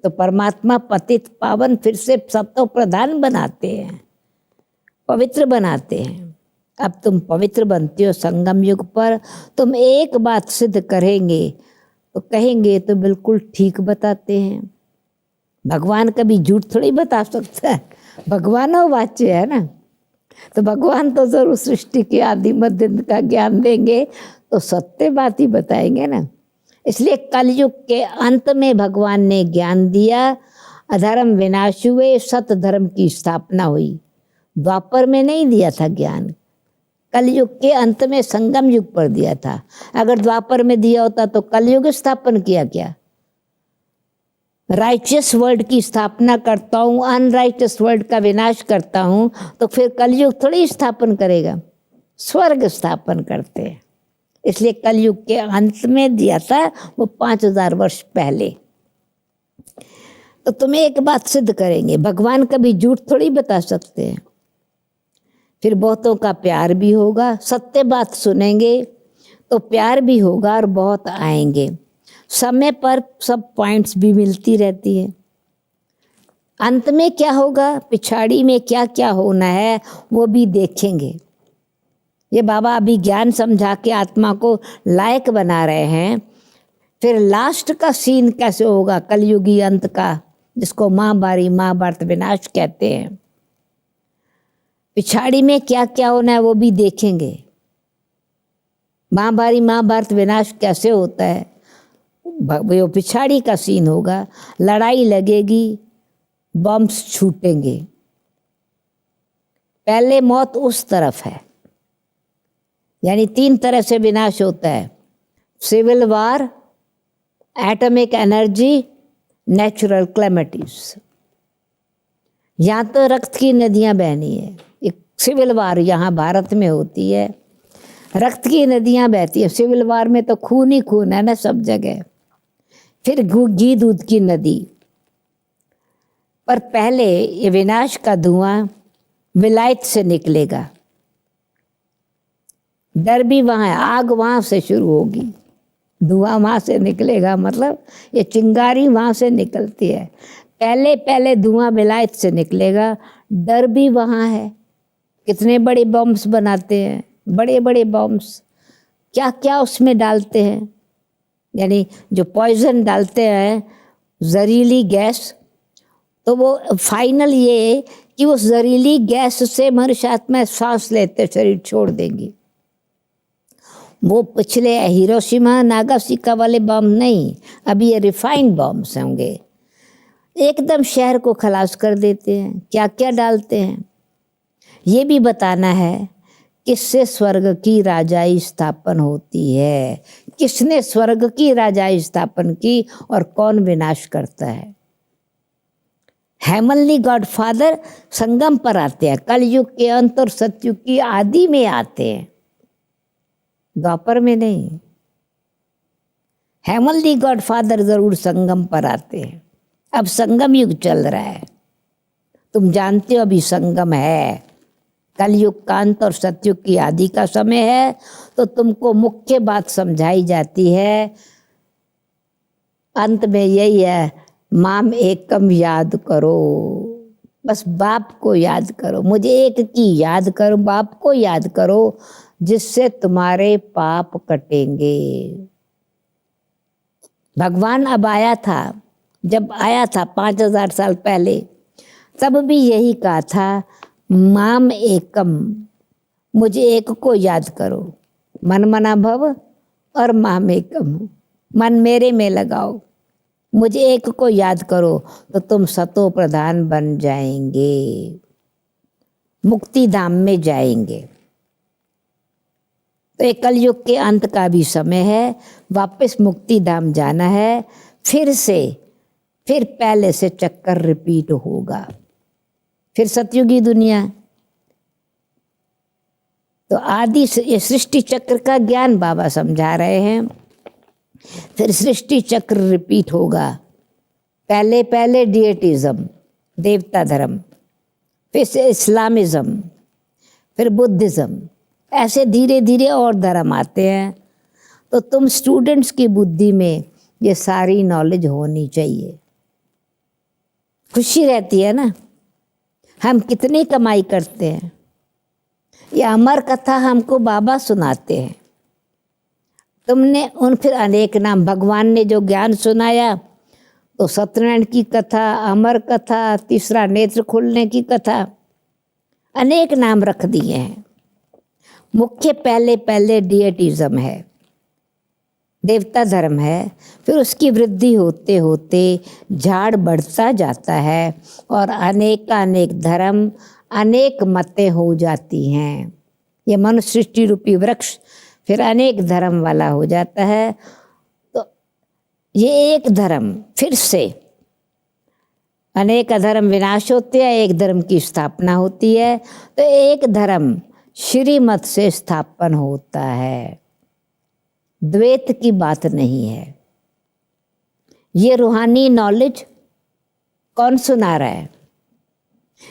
तो परमात्मा पतित पावन फिर से सतो प्रधान बनाते हैं, पवित्र बनाते हैं। अब तुम पवित्र बनते हो संगम युग पर। तुम एक बात सिद्ध करेंगे तो कहेंगे तो बिल्कुल ठीक बताते हैं। भगवान कभी झूठ थोड़ी बता सकता है, भगवान वाच्य है ना। तो भगवान तो जरूर सृष्टि के आदि मध्य का ज्ञान देंगे तो सत्य बात ही बताएंगे ना। इसलिए कलयुग के अंत में भगवान ने ज्ञान दिया, अधर्म विनाश हुए, सत धर्म की स्थापना हुई। द्वापर में नहीं दिया था ज्ञान, कलयुग के अंत में संगम युग पर दिया था। अगर द्वापर में दिया होता तो कलयुग स्थापन किया क्या? राइचियस वर्ल्ड की स्थापना करता हूँ, अनराइचियस वर्ल्ड का विनाश करता हूँ, तो फिर कलयुग थोड़ी स्थापन करेगा, स्वर्ग स्थापन करते हैं। इसलिए कलयुग के अंत में दिया था, वो 5000 वर्ष पहले। तो तुम्हें एक बात सिद्ध करेंगे, भगवान कभी झूठ थोड़ी बता सकते हैं। फिर बहुतों का प्यार भी होगा, सत्य बात सुनेंगे तो प्यार भी होगा और बहुत आएंगे। समय पर सब पॉइंट्स भी मिलती रहती है। अंत में क्या होगा, पिछाड़ी में क्या क्या होना है वो भी देखेंगे। ये बाबा अभी ज्ञान समझा के आत्मा को लायक बना रहे हैं। फिर लास्ट का सीन कैसे होगा कलयुगी अंत का, जिसको महाभारी महाभारत विनाश कहते हैं। पिछाड़ी में क्या क्या होना है वो भी देखेंगे। महाभारी महाभारत विनाश कैसे होता है, वो पिछाड़ी का सीन होगा। लड़ाई लगेगी, बम्स छूटेंगे। पहले मौत उस तरफ है, यानी 3 तरह से विनाश होता है: civil war, atomic energy, natural calamities. यहाँ तो रक्त की नदियाँ बहनी है। एक सिविल वार यहाँ भारत में होती है, रक्त की नदियाँ बहती है। सिविल वार में तो खून ही खून है ना सब जगह। फिर घी दूध की नदी। पर पहले ये विनाश का धुआं विलायत से निकलेगा। डर भी वहाँ है, आग वहाँ से शुरू होगी, धुआं वहाँ से निकलेगा, मतलब ये चिंगारी वहाँ से निकलती है। पहले पहले धुआं विलायत से निकलेगा। डर भी वहाँ है। कितने बड़े बॉम्ब्स बनाते हैं, बड़े बड़े बॉम्ब्स, क्या क्या उसमें डालते हैं, यानी जो पॉइजन डालते हैं, जहरीली गैस। तो वो फाइनल ये कि वो जहरीली गैस से मनुष्य आत्मा सांस लेते शरीर छोड़ देंगी। वो पिछले हिरोशिमा नागासाकी वाले बम नहीं, अभी ये रिफाइंड बम्स होंगे। एकदम शहर को खलास कर देते हैं। क्या क्या डालते हैं ये भी बताना है। किससे स्वर्ग की राजाई स्थापन होती है, किसने स्वर्ग की राजाई स्थापन की और कौन विनाश करता है। हेमनली गॉडफादर संगम पर आते हैं, कलयुग के अंत और सतयुग की आदि में आते हैं, द्वापर में नहीं। हेमनली गॉडफादर जरूर संगम पर आते हैं। अब संगम युग चल रहा है, तुम जानते हो अभी संगम है। कलयुग का अंत और सतयुग की आदि का समय है। तो तुमको मुख्य बात समझाई जाती है। अंत में यही है, माम एकम याद करो। बस बाप को याद करो, मुझे एक की याद करो, बाप को याद करो, जिससे तुम्हारे पाप कटेंगे। भगवान अब आया था, जब आया था 5000 साल पहले, तब भी यही कहा था, माम एकम, मुझे एक को याद करो, मन मना भव और माम एकम, मन मेरे में लगाओ, मुझे एक को याद करो तो तुम सतो प्रधान बन जाएंगे, मुक्ति धाम में जाएंगे। तो एक कलयुग के अंत का भी समय है, वापस मुक्ति धाम जाना है, फिर पहले से चक्कर रिपीट होगा, फिर सतयुगी दुनिया। तो आदि ये सृष्टि चक्र का ज्ञान बाबा समझा रहे हैं। फिर सृष्टि चक्र रिपीट होगा, पहले डिएटिज्म, देवता धर्म, फिर से इस्लामिज्म, फिर बुद्धिज्म, ऐसे धीरे धीरे और धर्म आते हैं। तो तुम स्टूडेंट्स की बुद्धि में ये सारी नॉलेज होनी चाहिए। खुशी रहती है ना, हम कितनी कमाई करते हैं, ये अमर कथा हमको बाबा सुनाते हैं। तुमने उन फिर अनेक नाम, भगवान ने जो ज्ञान सुनाया, तो सत्यनारायण की कथा, अमर कथा, तीसरा नेत्र खुलने की कथा, अनेक नाम रख दिए हैं। मुख्य पहले डिएटिज्म है, देवता धर्म है, फिर उसकी वृद्धि होते होते झाड़ बढ़ता जाता है और अनेक धर्म, अनेक मतें हो जाती हैं। ये मनुष्य सृष्टि रूपी वृक्ष फिर अनेक धर्म वाला हो जाता है। तो ये एक धर्म फिर से, अनेक धर्म विनाश होते हैं, एक धर्म की स्थापना होती है। तो एक धर्म श्रीमत से स्थापन होता है, द्वैत की बात नहीं है। ये रूहानी नॉलेज कौन सुना रहा है?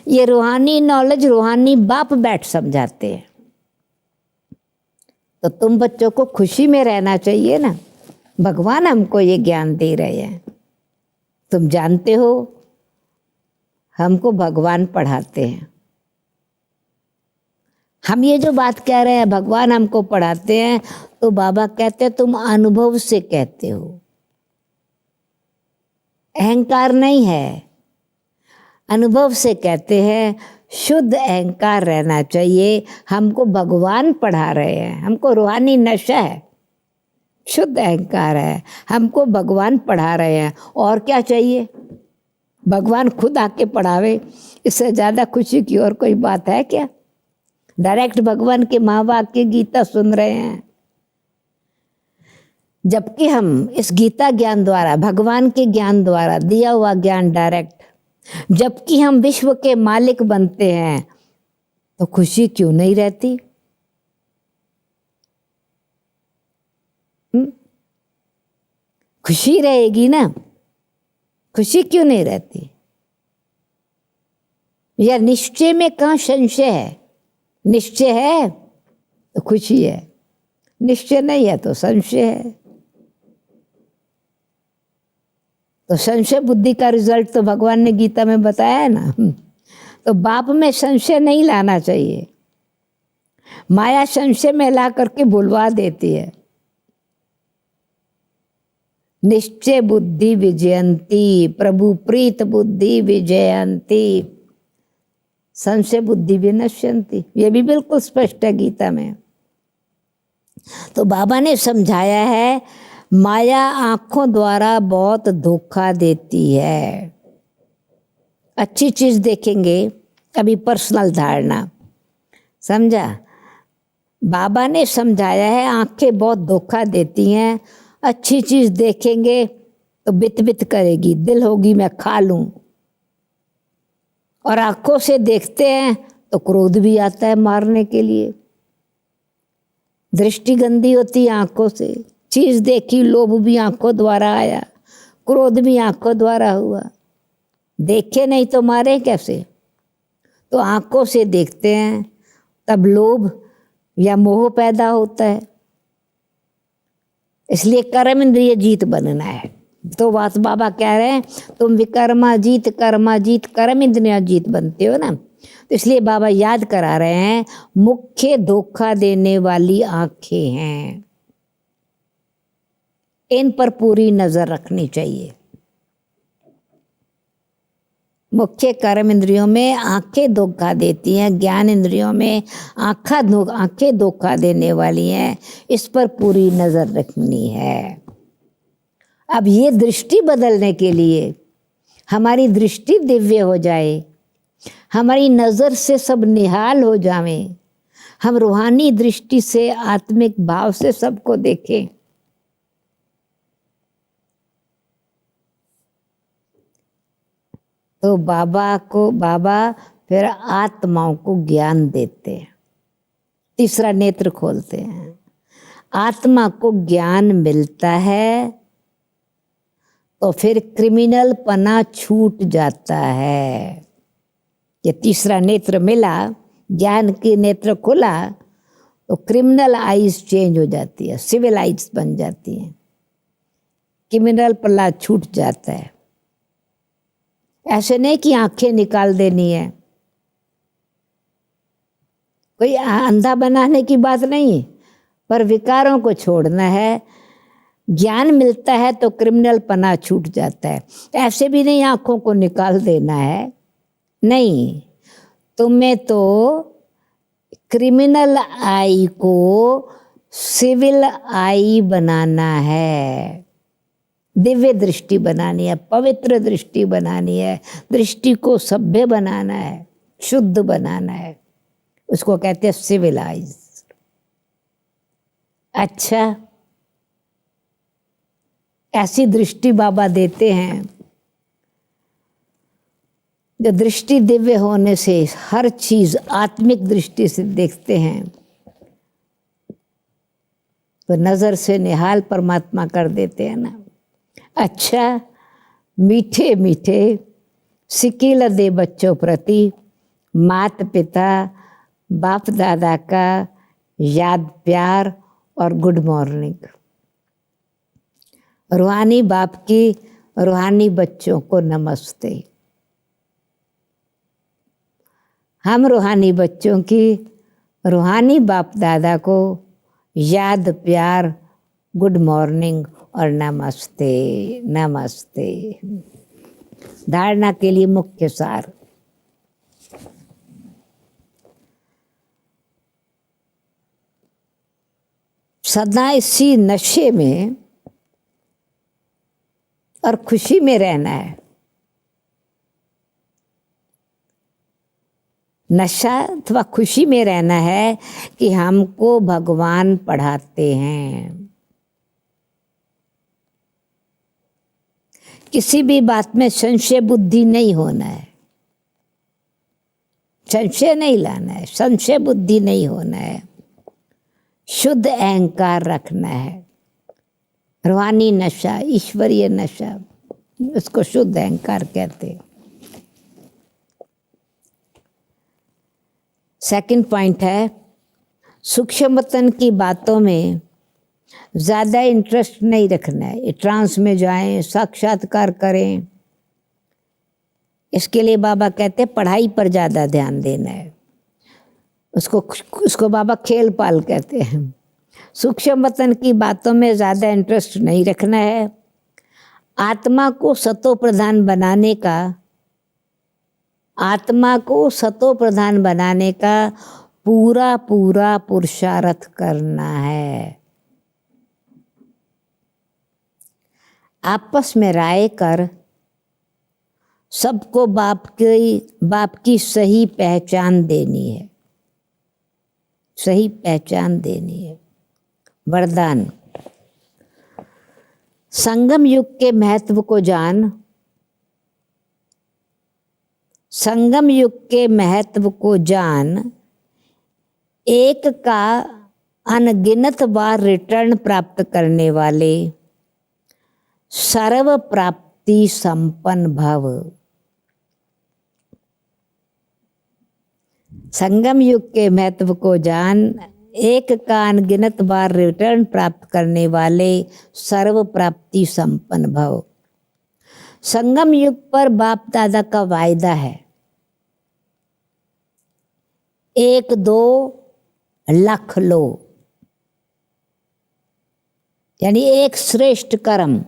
ये रूहानी नॉलेज रूहानी बाप बैठ समझाते हैं। तो तुम बच्चों को खुशी में रहना चाहिए ना, भगवान हमको ये ज्ञान दे रहे हैं। तुम जानते हो हमको भगवान पढ़ाते हैं। हम ये जो बात कह रहे हैं भगवान हमको पढ़ाते हैं, तो बाबा कहते हैं तुम अनुभव से कहते हो, अहंकार नहीं है, अनुभव से कहते हैं। शुद्ध अहंकार रहना चाहिए। हमको भगवान पढ़ा रहे हैं, हमको रूहानी नशा है, शुद्ध अहंकार है, हमको भगवान पढ़ा रहे हैं। और क्या चाहिए? भगवान खुद आके पढ़ावे, इससे ज़्यादा खुशी की और कोई बात है क्या? डायरेक्ट भगवान के महावाक्य की गीता सुन रहे हैं। जबकि हम इस गीता ज्ञान द्वारा, भगवान के ज्ञान द्वारा दिया हुआ ज्ञान डायरेक्ट, जबकि हम विश्व के मालिक बनते हैं, तो खुशी क्यों नहीं रहती? खुशी रहेगी ना, खुशी क्यों नहीं रहती? या निश्चय में कहाँ संशय है? निश्चय है तो खुशी है, निश्चय नहीं है तो संशय है। तो संशय बुद्धि का रिजल्ट तो भगवान ने गीता में बताया है ना। तो बाप में संशय नहीं लाना चाहिए, माया संशय में ला करके भुलवा देती है। निश्चय बुद्धि विजयंती, प्रभु प्रीत बुद्धि विजयंती, संशय बुद्धि विनश्यंती। ये भी बिल्कुल स्पष्ट है गीता में। तो बाबा ने समझाया है, माया आंखों द्वारा बहुत धोखा देती है। अच्छी चीज देखेंगे, अभी पर्सनल धारणा समझा, बाबा ने समझाया है आंखें बहुत धोखा देती हैं। अच्छी चीज देखेंगे तो बित बित करेगी, दिल होगी मैं खा लूं। और आंखों से देखते हैं तो क्रोध भी आता है मारने के लिए। दृष्टि गंदी होती है आंखों से, चीज देखी, लोभ भी आंखों द्वारा आया, क्रोध भी आंखों द्वारा हुआ। देखे नहीं तो मारे कैसे? तो आंखों से देखते हैं, तब लोभ या मोह पैदा होता है। इसलिए कर्म इंद्रिय जीत बनना है। तो बाबा कह रहे हैं तुम विकर्माजीत कर्माजीत कर्म इंद्रियाजीत बनते हो ना, तो इसलिए बाबा याद करा रहे हैं मुख्य धोखा देने वाली आंखें हैं, इन पर पूरी नजर रखनी चाहिए। मुख्य कर्म इंद्रियों में आंखें धोखा देती हैं, ज्ञान इंद्रियों में आंखें धोखा देने वाली हैं, इस पर पूरी नजर रखनी है। अब ये दृष्टि बदलने के लिए हमारी दृष्टि दिव्य हो जाए, हमारी नजर से सब निहाल हो जावे, हम रूहानी दृष्टि से आत्मिक भाव से सबको देखें, तो बाबा फिर आत्माओं को ज्ञान देते हैं, तीसरा नेत्र खोलते हैं। आत्मा को ज्ञान मिलता है तो फिर क्रिमिनल पना छूट जाता है। ये तीसरा नेत्र मिला, ज्ञान की नेत्र खुला तो क्रिमिनल आइज चेंज हो जाती है, सिविल आइज बन जाती हैं, क्रिमिनल पना छूट जाता है। ऐसे नहीं कि आंखें निकाल देनी है, कोई अंधा बनाने की बात नहीं, पर विकारों को छोड़ना है। ज्ञान मिलता है तो क्रिमिनल पना छूट जाता है। ऐसे भी नहीं आंखों को निकाल देना है, नहीं, तुम्हें तो क्रिमिनल आई को सिविल आई बनाना है, दिव्य दृष्टि बनानी है, पवित्र दृष्टि बनानी है, दृष्टि को सभ्य बनाना है, शुद्ध बनाना है, उसको कहते हैं सिविलाइज। अच्छा, ऐसी दृष्टि बाबा देते हैं, जो दृष्टि दिव्य होने से हर चीज आत्मिक दृष्टि से देखते हैं, तो नजर से निहाल परमात्मा कर देते हैं ना। अच्छा, मीठे मीठे सिकील दे बच्चों प्रति माता पिता बाप दादा का याद प्यार और गुड मॉर्निंग। रूहानी बाप की रूहानी बच्चों को नमस्ते। हम रूहानी बच्चों की रूहानी बाप दादा को याद प्यार गुड मॉर्निंग और नमस्ते नमस्ते। धारणा के लिए मुख्य सार, सदा इसी नशे में और खुशी में रहना है। नशा अथवा खुशी में रहना है कि हमको भगवान पढ़ाते हैं। किसी भी बात में संशय बुद्धि नहीं होना है, संशय नहीं लाना है, संशय बुद्धि नहीं होना है, शुद्ध अहंकार रखना है। रूहानी नशा, ईश्वरीय नशा, उसको शुद्ध अहंकार कहते हैं। सेकंड पॉइंट है, सूक्ष्मतन की बातों में ज़्यादा इंटरेस्ट नहीं रखना है। ट्रांस में जाएं, साक्षात्कार करें, इसके लिए बाबा कहते हैं पढ़ाई पर ज़्यादा ध्यान देना है। उसको बाबा खेल पाल कहते हैं। सूक्ष्मतन की बातों में ज़्यादा इंटरेस्ट नहीं रखना है। आत्मा को सतो प्रधान बनाने का, आत्मा को सतो प्रधान बनाने का पूरा पूरा पुरुषार्थ करना है। आपस में राय कर सबको बाप की सही पहचान देनी है, सही पहचान देनी है। वरदान, संगम युग के महत्व को जान, संगम युग के महत्व को जान, एक का अनगिनत बार रिटर्न प्राप्त करने वाले सर्व प्राप्ति संपन्न भव। संगम युग के महत्व को जान, एक का अनगिनत बार रिटर्न प्राप्त करने वाले सर्व प्राप्ति संपन्न भव। संगम युग पर बाप दादा का वायदा है, 1-2 लाख लो, यानी एक श्रेष्ठ कर्म।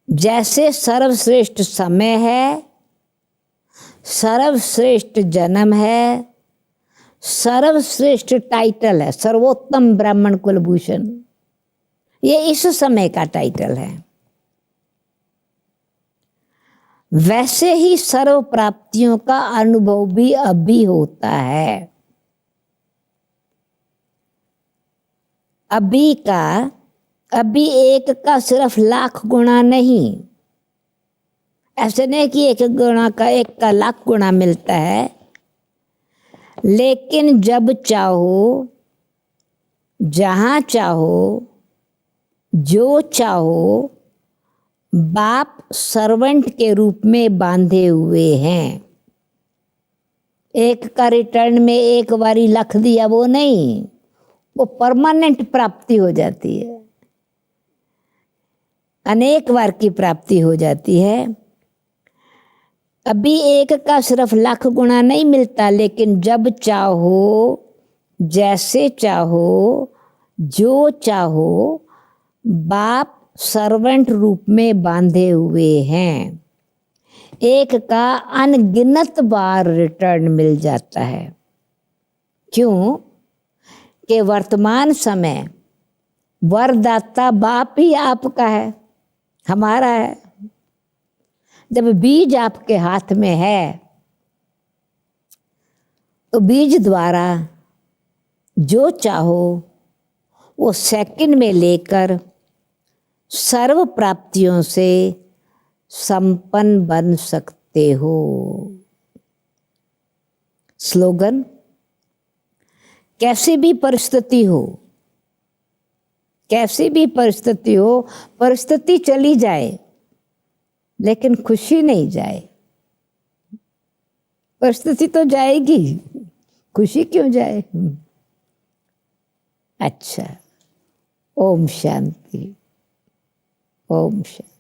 जैसे सर्वश्रेष्ठ समय है, सर्वश्रेष्ठ जन्म है, सर्वश्रेष्ठ टाइटल है, सर्वोत्तम ब्राह्मण कुलभूषण, ये इस समय का टाइटल है। वैसे ही सर्व प्राप्तियों का अनुभव भी अभी होता है। अभी एक का सिर्फ लाख गुना नहीं, ऐसे नहीं कि एक गुना का 1 का लाख गुना मिलता है, लेकिन जब चाहो, जहां चाहो, जो चाहो, बाप सर्वेंट के रूप में बांधे हुए हैं। 1 का रिटर्न में एक बारी लख दिया वो नहीं, वो परमानेंट प्राप्ति हो जाती है, अनेक बार की प्राप्ति हो जाती है। अभी 1 का सिर्फ लाख गुना नहीं मिलता, लेकिन जब चाहो, जैसे चाहो, जो चाहो, बाप सर्वेंट रूप में बांधे हुए हैं। 1 का अनगिनत बार रिटर्न मिल जाता है। क्यों? कि वर्तमान समय वरदाता बाप ही आपका है, हमारा है। जब बीज आपके हाथ में है तो बीज द्वारा जो चाहो वो सेकंड में लेकर सर्व प्राप्तियों से संपन्न बन सकते हो। स्लोगन, कैसी भी परिस्थिति हो, कैसी भी परिस्थिति हो, परिस्थिति चली जाए लेकिन खुशी नहीं जाए। परिस्थिति तो जाएगी, खुशी क्यों जाए? अच्छा, ओम शांति, ओम शांति।